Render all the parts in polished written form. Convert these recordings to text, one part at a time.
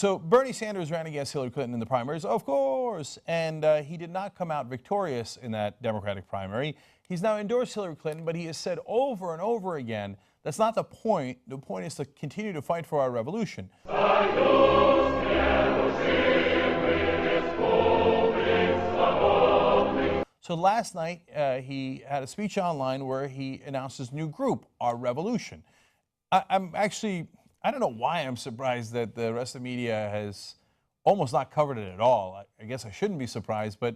So Bernie Sanders ran against Hillary Clinton in the primaries, of course, and he did not come out victorious in that Democratic primary. He's now endorsed Hillary Clinton, but he has said over and over again, that's not the point. The point is to continue to fight for our revolution. So last night, he had a speech online where he announced his new group, Our Revolution. I don't know why I'm surprised that the rest of the media has almost not covered it at all. I guess I shouldn't be surprised, but...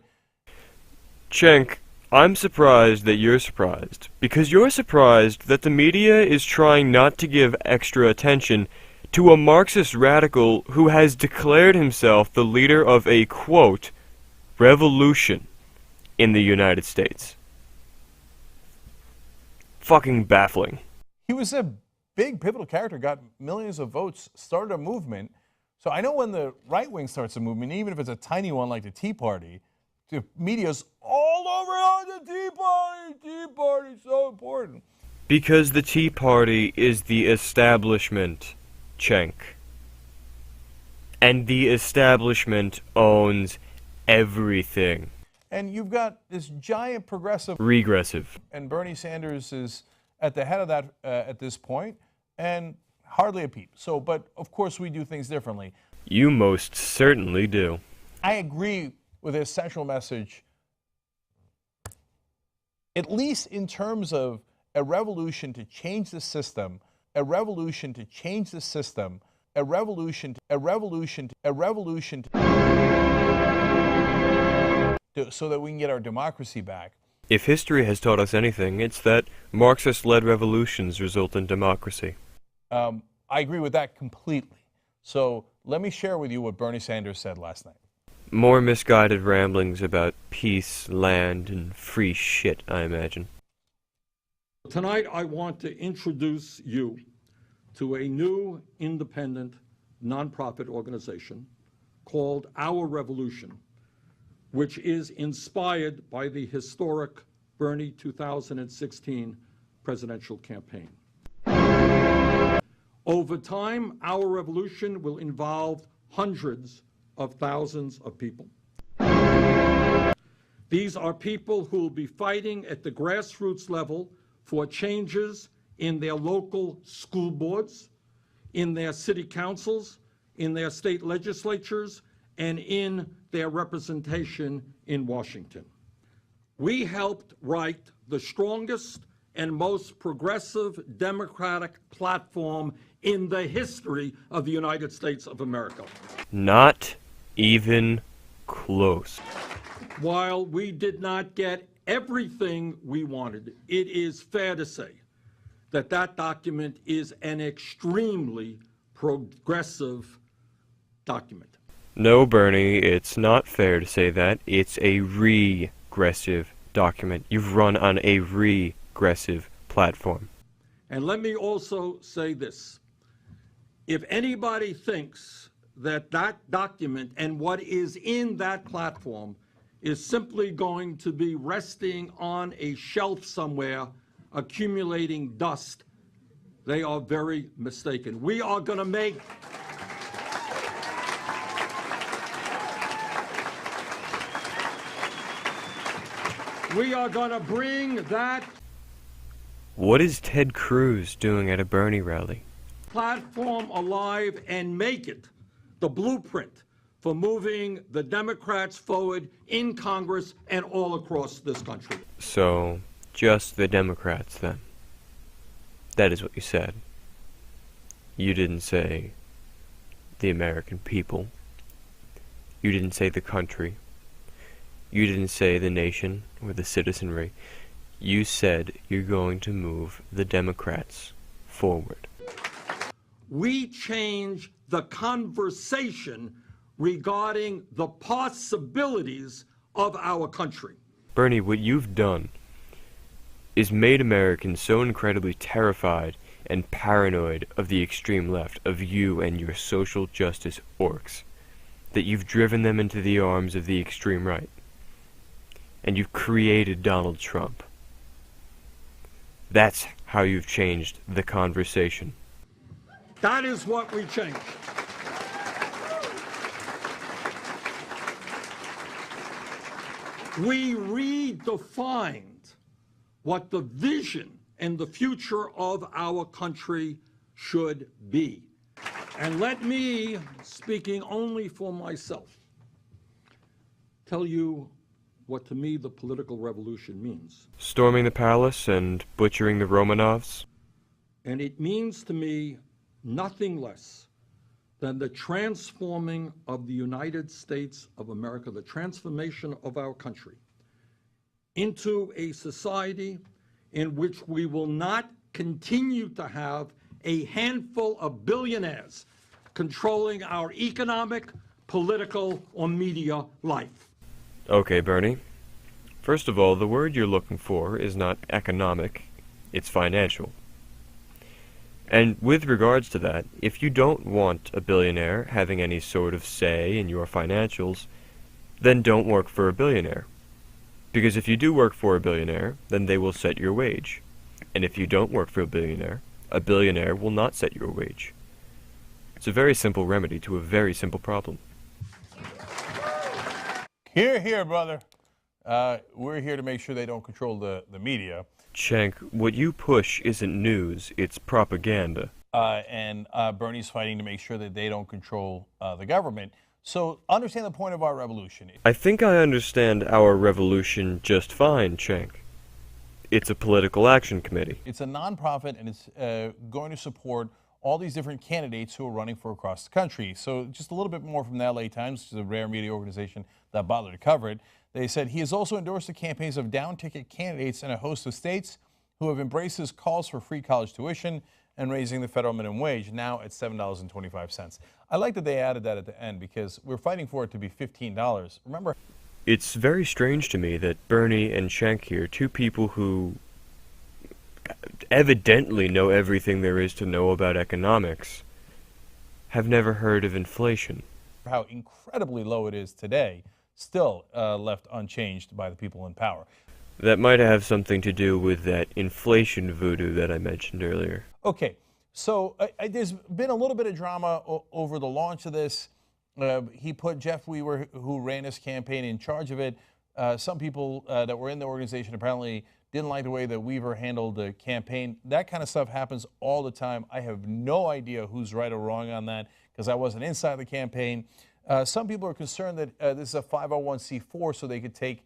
Cenk, I'm surprised that you're surprised, because you're surprised that the media is trying not to give extra attention to a Marxist radical who has declared himself the leader of a, quote, revolution in the United States. Fucking baffling. He was a big pivotal character, got millions of votes, started a movement. So I know when the right wing starts a movement, even if it's a tiny one like the Tea Party, the media's all over, oh, the Tea Party is so important. Because the Tea Party is the establishment, Cenk. And the establishment owns everything. And you've got this giant progressive... Regressive. And Bernie Sanders is at the head of that at this point, and hardly a peep. So, but of course we do things differently. You most certainly do. I agree with his central message, at least in terms of a revolution to change the system, a revolution to change the system, a revolution so that we can get our democracy back. If history has taught us anything, it's that Marxist-led revolutions result in democracy. I agree with that completely. So let me share with you what Bernie Sanders said last night. More misguided ramblings about peace, land, and free shit, I imagine. Tonight I want to introduce you to a new independent nonprofit organization called Our Revolution, which is inspired by the historic Bernie 2016 presidential campaign. Over time, Our Revolution will involve hundreds of thousands of people. These are people who will be fighting at the grassroots level for changes in their local school boards, in their city councils, in their state legislatures, and in their representation in Washington. We helped write the strongest and most progressive democratic platform in the history of the United States of America. Not even close. While we did not get everything we wanted, it is fair to say that that document is an extremely progressive document. No, Bernie, it's not fair to say that. It's a regressive document. You've run on a regressive platform. And let me also say this. If anybody thinks that that document and what is in that platform is simply going to be resting on a shelf somewhere, accumulating dust, they are very mistaken. We are going to make... We are going to bring that... What is Ted Cruz doing at a Bernie rally? ...platform alive and make it the blueprint for moving the Democrats forward in Congress and all across this country. So, just the Democrats, then? That is what you said. You didn't say the American people. You didn't say the country. You didn't say the nation or the citizenry. You said you're going to move the Democrats forward. We change the conversation regarding the possibilities of our country. Bernie, what you've done is made Americans so incredibly terrified and paranoid of the extreme left, of you and your social justice orcs, that you've driven them into the arms of the extreme right. And you've created Donald Trump. That's how you've changed the conversation. That is what we changed. We redefined what the vision and the future of our country should be. And let me, speaking only for myself, tell you what to me the political revolution means. Storming the palace and butchering the Romanovs? And it means to me nothing less than the transforming of the United States of America, the transformation of our country into a society in which we will not continue to have a handful of billionaires controlling our economic, political, or media life. Okay, Bernie. First of all, the word you're looking for is not economic, it's financial. And with regards to that, if you don't want a billionaire having any sort of say in your financials, then don't work for a billionaire. Because if you do work for a billionaire, then they will set your wage. And if you don't work for a billionaire will not set your wage. It's a very simple remedy to a very simple problem. Hear, hear, brother. We're here to make sure they don't control the media. Cenk, what you push isn't news, it's propaganda. And Bernie's fighting to make sure that they don't control the government. So understand the point of our revolution. I think I understand our revolution just fine, Cenk. It's a political action committee. It's a nonprofit, and it's going to support all these different candidates who are running for across the country. So just a little bit more from the LA Times, which is a rare media organization that bothered to cover it. They said he has also endorsed the campaigns of down-ticket candidates in a host of states who have embraced his calls for free college tuition and raising the federal minimum wage, now at $7.25. I like that they added that at the end because we're fighting for it to be $15. Remember? It's very strange to me that Bernie and Cenk here, two people who evidently know everything there is to know about economics, have never heard of inflation. How incredibly low it is today, still left unchanged by the people in power. That might have something to do with that inflation voodoo that I mentioned earlier. Okay, so there's been a little bit of drama over the launch of this. He put Jeff Weaver, who ran his campaign, in charge of it. Some people that were in the organization apparently didn't like the way that Weaver handled the campaign. That kind of stuff happens all the time. I have no idea who's right or wrong on that because I wasn't inside the campaign. Some people are concerned that this is a 501c4, so they could take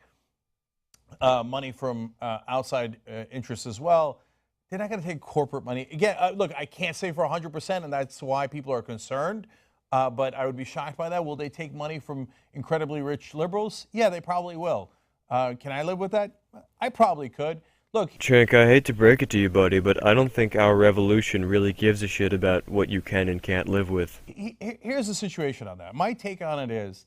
money from outside interests as well. They're not going to take corporate money. Again, look, I can't say for 100%, and that's why people are concerned. But I would be shocked by that. Will they take money from incredibly rich liberals? Yeah, they probably will. Can I live with that? I probably could. Look, Cenk, I hate to break it to you, buddy, but I don't think our revolution really gives a shit about what you can and can't live with. Here's the situation on that. My take on it is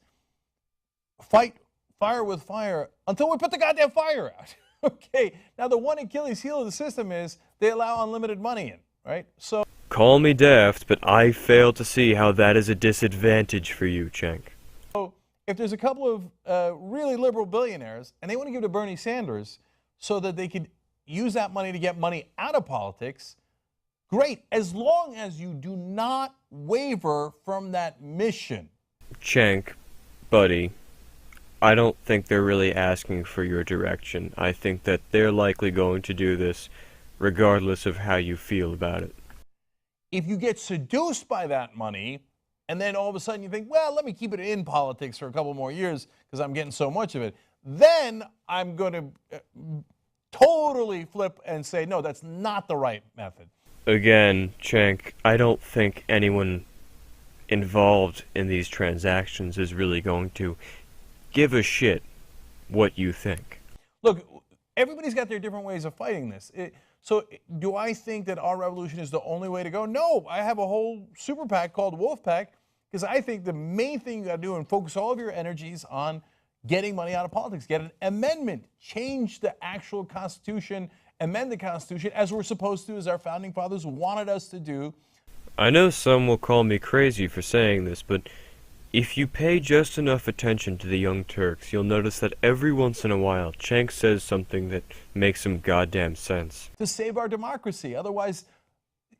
fight fire with fire until we put the goddamn fire out. Okay, now the one Achilles heel of the system is they allow unlimited money in, right? So call me daft, but I fail to see how that is a disadvantage for you, Cenk. So if there's a couple of really liberal billionaires and they want to give to Bernie Sanders so that they could use that money to get money out of politics, great, as long as you do not waver from that mission. Cenk, buddy, I don't think they're really asking for your direction. I think that they're likely going to do this regardless of how you feel about it. If you get seduced by that money, and then all of a sudden you think, well, let me keep it in politics for a couple more years because I'm getting so much of it, then I'm going to totally flip and say, no, that's not the right method. Again, Cenk, I don't think anyone involved in these transactions is really going to give a shit what you think. Look, everybody's got their different ways of fighting this. So do I think that our revolution is the only way to go? No, I have a whole super PAC called Wolf PAC because I think the main thing you got to do and focus all of your energies on getting money out of politics. Get an amendment. Change the actual Constitution. Amend the Constitution as we're supposed to, as our founding fathers wanted us to do. I know some will call me crazy for saying this, but if you pay just enough attention to the Young Turks, you'll notice that every once in a while, Cenk says something that makes some goddamn sense. To save our democracy. Otherwise,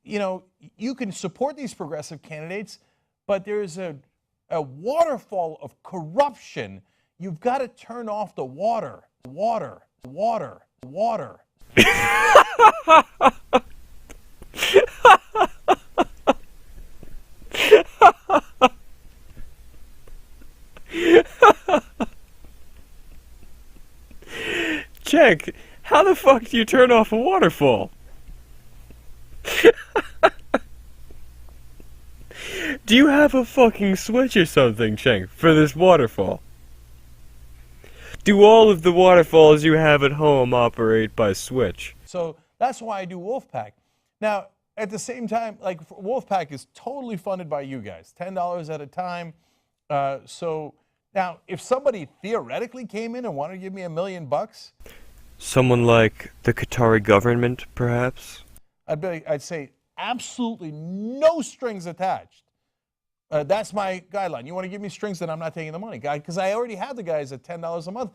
you know, you can support these progressive candidates, but there's a waterfall of corruption You've got to turn off the water. Water. Cenk, how the fuck do you turn off a waterfall? Do you have a fucking switch or something, Cenk, for this waterfall? Do all of the waterfalls you have at home operate by switch? So that's why I do Wolfpack. Now, at the same time, like Wolfpack is totally funded by you guys, $10 at a time. So now, if somebody theoretically came in and wanted to give me $1 million, Someone like the Qatari government, perhaps? I'd say absolutely no strings attached. That's my guideline. You want to give me strings, then I'm not taking the money, guy, because I already have the guys at $10 a month.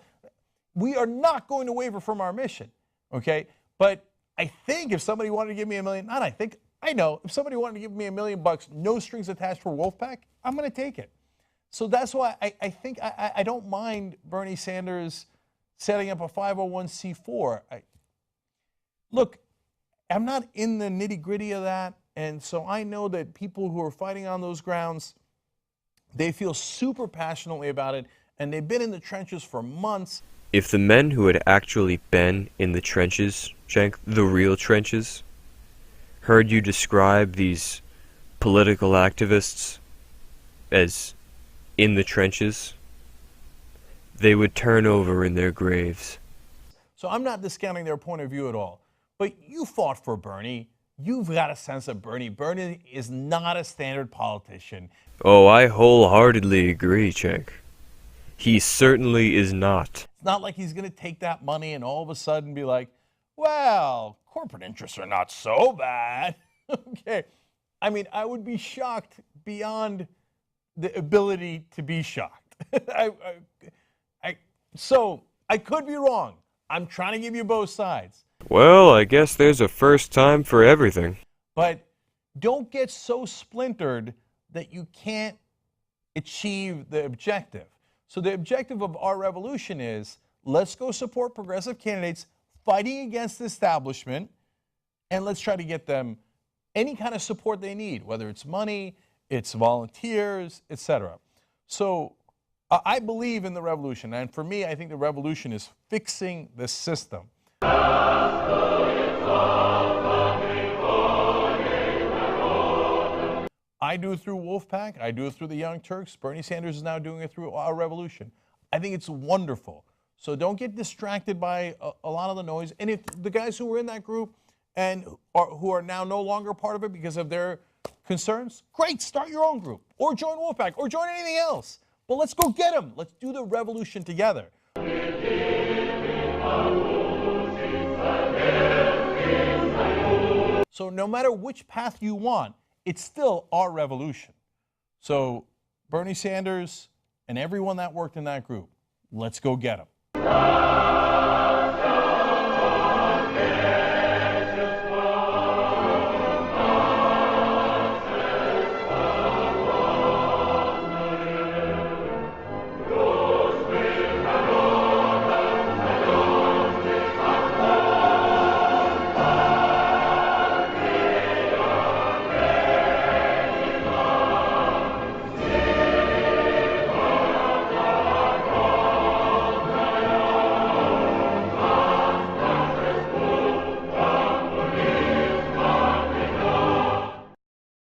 We are not going to waver from our mission, okay? But I think if somebody wanted to give me $1 million, I know, if somebody wanted to give me $1 million, no strings attached for Wolfpack, I'm going to take it. So that's why I think I don't mind Bernie Sanders setting up a 501c4. Look, I'm not in the nitty-gritty of that, and so I know that people who are fighting on those grounds, they feel super passionately about it, and they've been in the trenches for months. If the men who had actually been in the trenches, Cenk, the real trenches, heard you describe these political activists as in the trenches, they would turn over in their graves. So I'm not discounting their point of view at all. But you fought for Bernie. You've got a sense of Bernie. Bernie is not a standard politician. Oh, I wholeheartedly agree, Cenk. He certainly is not. It's not like he's going to take that money and all of a sudden be like, well, corporate interests are not so bad. Okay. I mean, I would be shocked beyond the ability to be shocked. So I could be wrong. I'm trying to give you both sides. Well, I guess there's a first time for everything. But don't get so splintered that you can't achieve the objective. So the objective of our revolution is, let's go support progressive candidates fighting against the establishment, and let's try to get them any kind of support they need, whether it's money, it's volunteers, etc. So I believe in the revolution, and for me, I think the revolution is fixing the system. I do it through Wolfpack. I do it through the Young Turks. Bernie Sanders is now doing it through our revolution. I think it's wonderful. So don't get distracted by a lot of the noise. And if the guys who were in that group and who are now no longer part of it because of their concerns, great, start your own group or join Wolfpack or join anything else. But let's go get them. Let's do the revolution together. So no matter which path you want, it's still our revolution. So Bernie Sanders and everyone that worked in that group, let's go get them.